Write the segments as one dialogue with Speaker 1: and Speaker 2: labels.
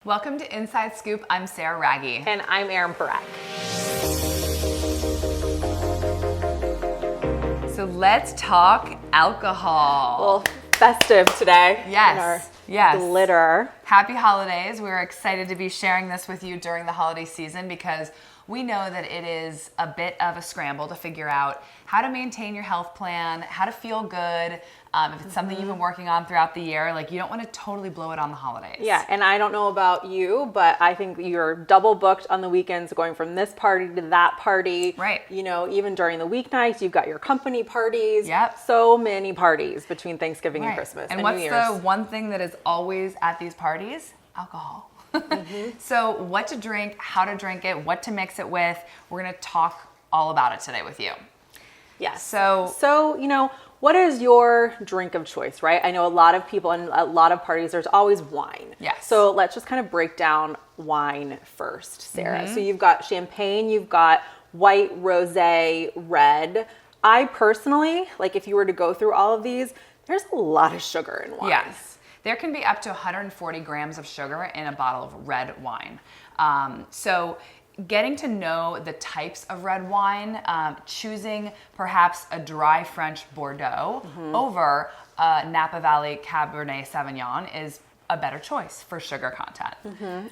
Speaker 1: Welcome to Inside Scoop. I'm Sarah Raggi.
Speaker 2: And I'm Erin Parak.
Speaker 1: So let's talk alcohol.
Speaker 2: A little festive today.
Speaker 1: Yes.
Speaker 2: Glitter.
Speaker 1: Happy holidays. We're excited to be sharing this with you during the holiday season because we know that it is a bit of a scramble to figure out how to maintain your health plan, how to feel good. If it's something you've been working on throughout the year, like you don't want to totally blow it on the holidays.
Speaker 2: Yeah, and I don't know about you, but I think you're double booked on the weekends going from this party to that party.
Speaker 1: Right.
Speaker 2: You know, even during the weeknights, you've got your company parties.
Speaker 1: Yep.
Speaker 2: So many parties between Thanksgiving and Christmas
Speaker 1: And
Speaker 2: and
Speaker 1: what's
Speaker 2: New Year's.
Speaker 1: the one thing that is always at these parties? Alcohol. So what to drink, how to drink it, what to mix it with. We're going to talk all about it today with you.
Speaker 2: Yes.
Speaker 1: So,
Speaker 2: you know, what is your drink of choice, right? I know a lot of people and a lot of parties, there's always wine.
Speaker 1: Yes.
Speaker 2: So let's just kind of break down wine first, Sarah. So you've got champagne, you've got white, rosé, red. I personally, like if you were to go through all of these, there's a lot of sugar in wine.
Speaker 1: Yes. There can be up to 140 grams of sugar in a bottle of red wine. So getting to know the types of red wine, choosing perhaps a dry French Bordeaux over Napa Valley Cabernet Sauvignon is a better choice for sugar content.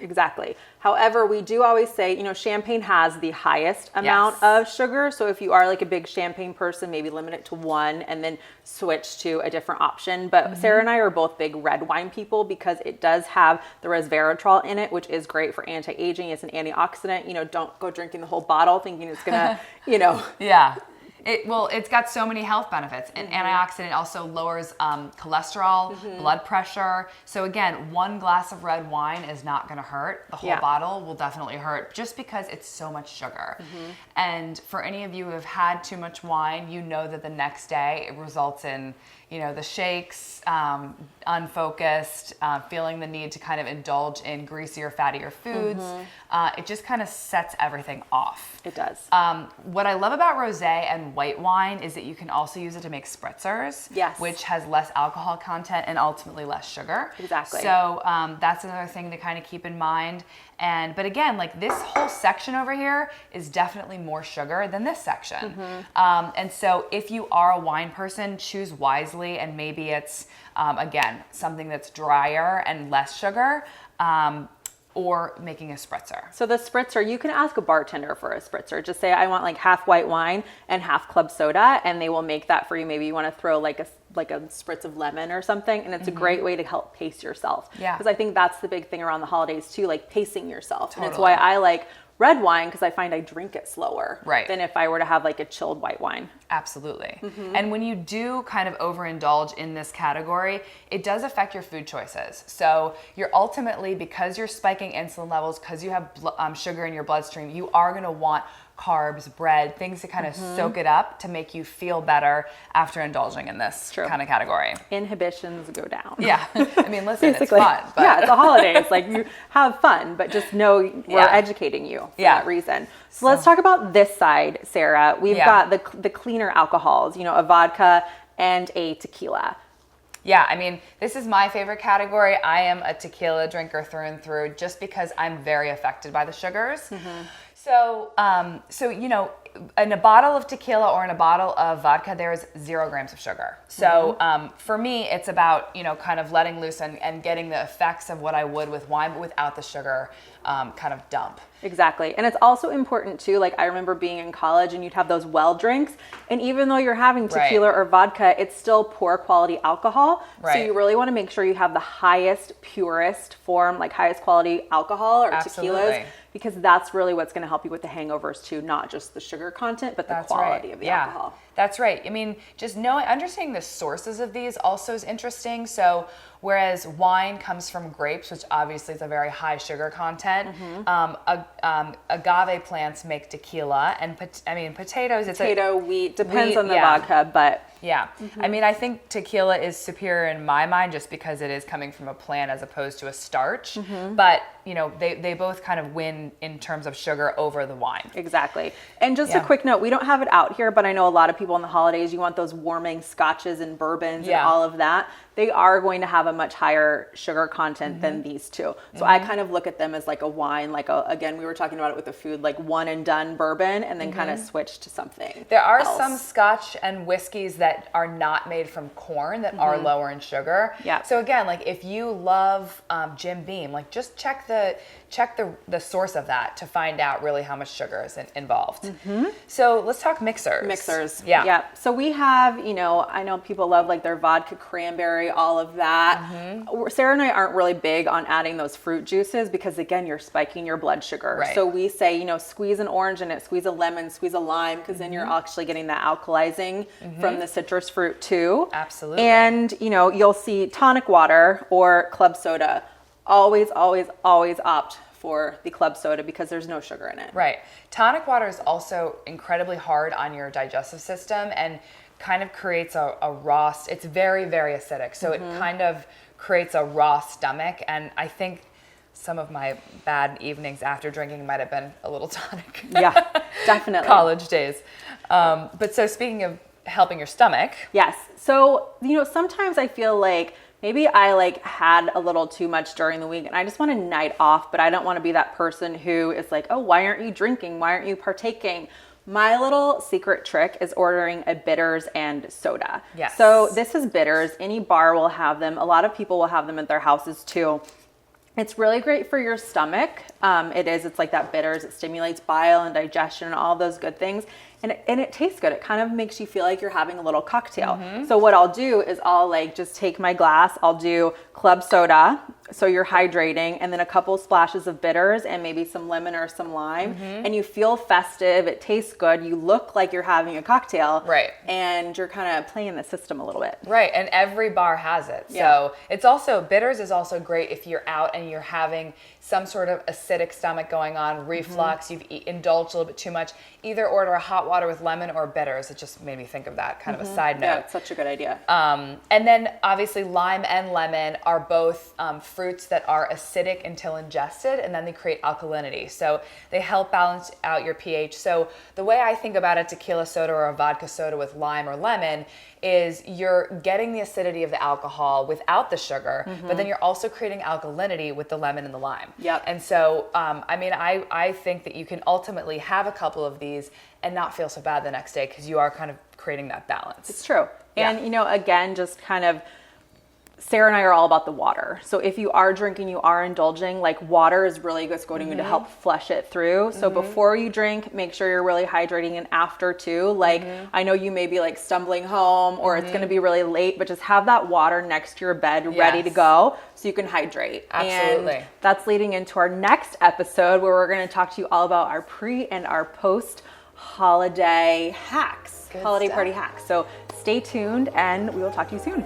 Speaker 2: Exactly. However, we do always say, you know, champagne has the highest amount of sugar. So if you are like a big champagne person, maybe limit it to one and then switch to a different option. But Sarah and I are both big red wine people because it does have the resveratrol in it, which is great for anti-aging. It's an antioxidant. You know, don't go drinking the whole bottle thinking it's gonna, you know.
Speaker 1: Yeah. It's got so many health benefits. An antioxidant also lowers cholesterol, blood pressure. So again, one glass of red wine is not going to hurt. The whole bottle will definitely hurt just because it's so much sugar. And for any of you who have had too much wine, you know that the next day it results in, you know, the shakes, unfocused, feeling the need to kind of indulge in greasier, fattier foods. It just kind of sets everything off.
Speaker 2: It does.
Speaker 1: What I love about rosé and white wine is that you can also use it to make spritzers, which has less alcohol content and ultimately less sugar.
Speaker 2: Exactly.
Speaker 1: So that's another thing to kind of keep in mind. But again, like this whole section over here is definitely more sugar than this section. And so if you are a wine person, choose wisely, and maybe it's, again, something that's drier and less sugar, or making a spritzer.
Speaker 2: So the spritzer, you can ask a bartender for a spritzer. Just say, I want like half white wine and half club soda, and they will make that for you. Maybe you want to throw like a spritz of lemon or something, and it's a great way to help pace yourself.
Speaker 1: Yeah.
Speaker 2: Because I think that's the big thing around the holidays too, like pacing yourself.
Speaker 1: Totally.
Speaker 2: And it's why I like red wine, because I find I drink it slower than if I were to have like a chilled white wine.
Speaker 1: Absolutely. And when you do kind of overindulge in this category, it does affect your food choices. So you're ultimately, because you're spiking insulin levels, because you have sugar in your bloodstream, you are going to want carbs, bread, things to kind of soak it up to make you feel better after indulging in this kind of category.
Speaker 2: Inhibitions go down.
Speaker 1: Yeah. I mean, listen, it's fun. But
Speaker 2: yeah, it's the holidays. Like you have fun, but just know we're educating you for that reason. So let's talk about this side, Sarah. We've got the cleaner alcohols, you know, a vodka and a tequila.
Speaker 1: Yeah, I mean, this is my favorite category. I am a tequila drinker through and through just because I'm very affected by the sugars. So, you know, in a bottle of tequila or in a bottle of vodka, there's 0 grams of sugar. So for me, it's about, you know, kind of letting loose and getting the effects of what I would with wine, but without the sugar kind of dump.
Speaker 2: Exactly. And it's also important too, like I remember being in college and you'd have those well drinks, and even though you're having tequila or vodka, it's still poor quality alcohol. So you really want to make sure you have the highest, purest form, like highest quality alcohol or tequilas, because that's really what's going to help you with the hangovers too, not just the sugar content, but the quality of the alcohol.
Speaker 1: That's right. I mean, just understanding the sources of these also is interesting. So whereas wine comes from grapes, which obviously is a very high sugar content, agave plants make tequila, and potatoes.
Speaker 2: Wheat depends on the vodka, but
Speaker 1: I mean, I think tequila is superior in my mind just because it is coming from a plant as opposed to a starch. But you know, they both kind of win in terms of sugar over the wine.
Speaker 2: Exactly. And just a quick note, we don't have it out here, but I know a lot of people in the holidays, you want those warming scotches and bourbons and all of that. they are going to have a much higher sugar content than these two. So I kind of look at them as like a wine, like again, we were talking about it with the food, like one and done bourbon, and then kind of switch to something.
Speaker 1: There are
Speaker 2: else.
Speaker 1: some Scotch and whiskeys that are not made from corn that are lower in sugar.
Speaker 2: Yeah.
Speaker 1: So again, like if you love Jim Beam, like just check the source of that to find out really how much sugar is involved. So let's talk mixers.
Speaker 2: Mixers.
Speaker 1: Yeah.
Speaker 2: Yeah. So we have, you know, I know people love like their vodka cranberry, all of that. Sarah and I aren't really big on adding those fruit juices because again, you're spiking your blood sugar.
Speaker 1: Right.
Speaker 2: So we say, you know, squeeze an orange in it, squeeze a lemon, squeeze a lime, because then you're actually getting that alkalizing from the citrus fruit too.
Speaker 1: Absolutely.
Speaker 2: And, you know, you'll see tonic water or club soda. Always, always, always opt for the club soda because there's no sugar in it.
Speaker 1: Right. Tonic water is also incredibly hard on your digestive system and kind of creates a raw, it's very, very acidic. So it kind of creates a raw stomach. And I think some of my bad evenings after drinking might have been a little tonic.
Speaker 2: Yeah, definitely.
Speaker 1: College days. But so speaking of helping your stomach.
Speaker 2: Yes. So, you know, sometimes I feel like maybe I like had a little too much during the week and I just want a night off, but I don't want to be that person who is like, oh, why aren't you drinking? Why aren't you partaking? My little secret trick is ordering a bitters and soda.
Speaker 1: Yes.
Speaker 2: So this is bitters. Any bar will have them. A lot of people will have them at their houses too. It's really great for your stomach. It's like that bitters. It stimulates bile and digestion and all those good things. And it tastes good. It kind of makes you feel like you're having a little cocktail. So what I'll do is I'll like just take my glass, I'll do club soda, so you're hydrating, and then a couple splashes of bitters and maybe some lemon or some lime, and you feel festive, it tastes good, you look like you're having a cocktail.
Speaker 1: Right.
Speaker 2: And you're kind of playing the system a little bit.
Speaker 1: Right, and every bar has it.
Speaker 2: Yeah.
Speaker 1: So it's also, bitters is also great if you're out and you're having some sort of acidic stomach going on, reflux, you've indulged a little bit too much. Either order a hot water with lemon or bitters. It just made me think of that, kind of a side note.
Speaker 2: Yeah, it's such a good idea.
Speaker 1: And then obviously lime and lemon are both fruits that are acidic until ingested, and then they create alkalinity. So they help balance out your pH. So the way I think about a tequila soda or a vodka soda with lime or lemon is you're getting the acidity of the alcohol without the sugar, but then you're also creating alkalinity with the lemon and the lime.
Speaker 2: Yep.
Speaker 1: And so, I think that you can ultimately have a couple of these and not feel so bad the next day because you are kind of creating that balance.
Speaker 2: It's true.
Speaker 1: Yeah.
Speaker 2: And, you know, again, just kind of, Sarah and I are all about the water. So if you are drinking, you are indulging, like water is really just going to help flush it through. So before you drink, make sure you're really hydrating, and after too. Like I know you may be like stumbling home or it's going to be really late, but just have that water next to your bed ready to go so you can hydrate.
Speaker 1: Absolutely.
Speaker 2: And that's leading into our next episode where we're going to talk to you all about our pre and our post holiday hacks, holiday party hacks. So stay tuned and we will talk to you soon.